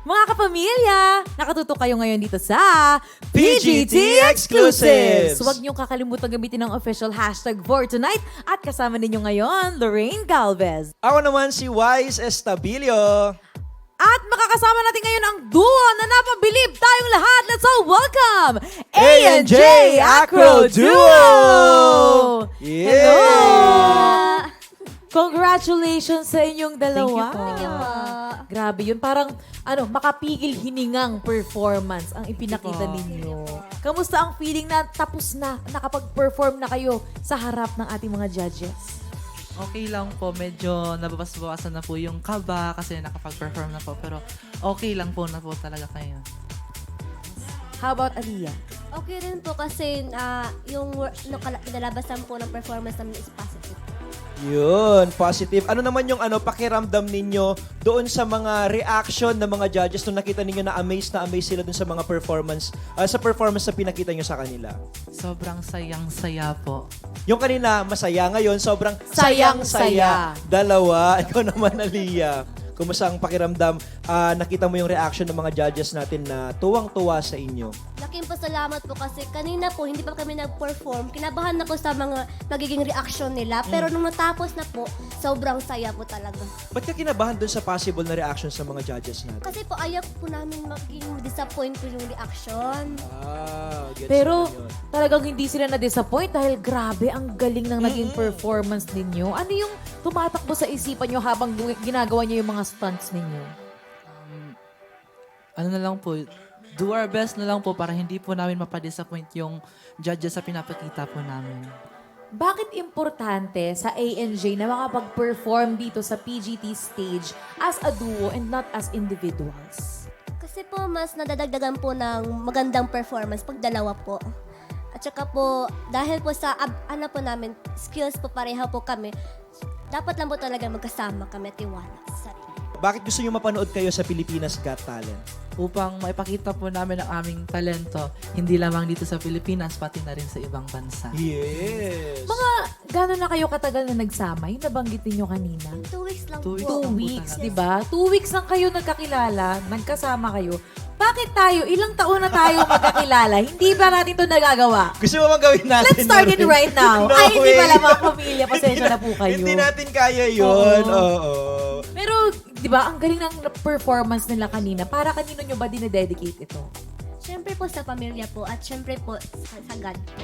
Mga kapamilya, nakatutok kayo ngayon dito sa PGT Exclusives! Huwag niyong kakalimutan gamitin ang official hashtag for tonight at kasama ninyo ngayon, Lorraine Galvez. Ako naman si Wise Estabilio. At makakasama natin ngayon ang duo na napabilib tayong lahat. Let's all welcome A&J Acro Duo! Yeah! Hello! Congratulations sa inyong dalawa. Thank you po. Grabe yun. Parang makapigil hiningang performance ang ipinakita ninyo. Kamusta ang feeling na tapos na, nakapag-perform na kayo sa harap ng ating mga judges? Okay lang po, medyo nababas-bawasan na po yung kaba kasi nakapag-perform na po. Pero okay lang po na po talaga kayo. How about Aliyah? Okay rin po kasi yung kinalabasan po ng performance namin is positive. Yun, positive. Ano naman yung pakiramdam ninyo doon sa mga reaction ng mga judges nung nakita ninyo na amaze sila doon sa mga performance, sa performance na pinakita nyo sa kanila? Sobrang sayang-saya po. Yung kanina, masaya. Ngayon, sobrang Sayang-saya. Dalawa. Ikaw naman, Aliyah. Kumusta ang pakiramdam? Nakita mo yung reaction ng mga judges natin na tuwang-tuwa sa inyo. Laking pasalamat po kasi kanina po hindi pa kami nag-perform. Kinabahan ako sa mga magiging reaction nila. Pero nung natapos na po, sobrrang saya po talaga. Ba't ka kinabahan doon sa possible na reaction sa mga judges natin? Kasi po ayaw po namin maging disappoint po yung reaction. Gets Pero ko yun. talagang hindi sila na-disappoint dahil grabe ang galing ng naging performance ninyo. Ano yung tumatakbo sa isipan nyo habang ginagawa nyo yung mga stunts ninyo? Ano na lang po, do our best na lang po para hindi po namin mapadisappoint yung judges sa pinapakita po namin. Bakit importante sa A&J na makapag-perform dito sa PGT stage as a duo and not as individuals? Kasi po mas nadadagdagan po ng magandang performance pag dalawa po. At saka po, dahil po sa po namin, skills po pareha po kami, dapat lang po talaga magkasama kami at tiwala sa sarili. Bakit gusto nyo mapanood kayo sa Pilipinas Got Talent? Upang maipakita po namin ang aming talento, hindi lamang dito sa Pilipinas, pati na rin sa ibang bansa. Yes! Mga gano'n na kayo katagal na nagsama? Yung nabanggit ninyo kanina. 2 weeks lang 2 weeks. po. 2 po weeks, talaga. di ba? 2 weeks lang kayo nagkakilala, nagkasama kayo. Bakit tayo, ilang taon na tayo magkakilala, hindi ba natin ito nagagawa? Gusto mo bang gawin natin? Let's start it Lorraine? right now. No Ay, hindi way. pala mga pamilya, pasensya na po kayo. Hindi natin kaya yun. Oo. Oo. Pero, di ba, ang galing ng performance nila kanina. Para kanino nyo ba dinededicate ito? Siyempre po sa pamilya po at siyempre po sa God po.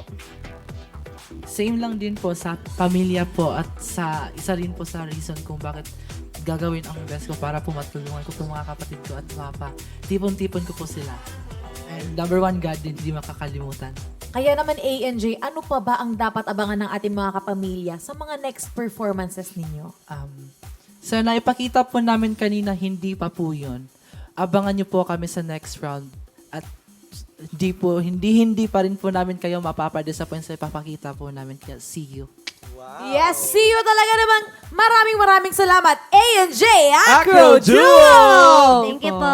Same lang din po sa pamilya po at sa isa rin po sa reason kung bakit gagawin ang best ko para po matulungan ko po mga kapatid ko at papa. Tipon-tipon ko po sila. And number one, God din, hindi makakalimutan. Kaya naman A&J, ano pa ba ang dapat abangan ng ating mga kapamilya sa mga next performances ninyo? So, naipakita po namin kanina, hindi pa po yun. Abangan nyo po kami sa next round. At hindi pa rin po namin kayo mapapadisappoint sa ipapakita po namin. Kaya, see you. Yes, see you talaga naman. Maraming salamat, A&J Acro Acro Duo! Duo! Thank you po.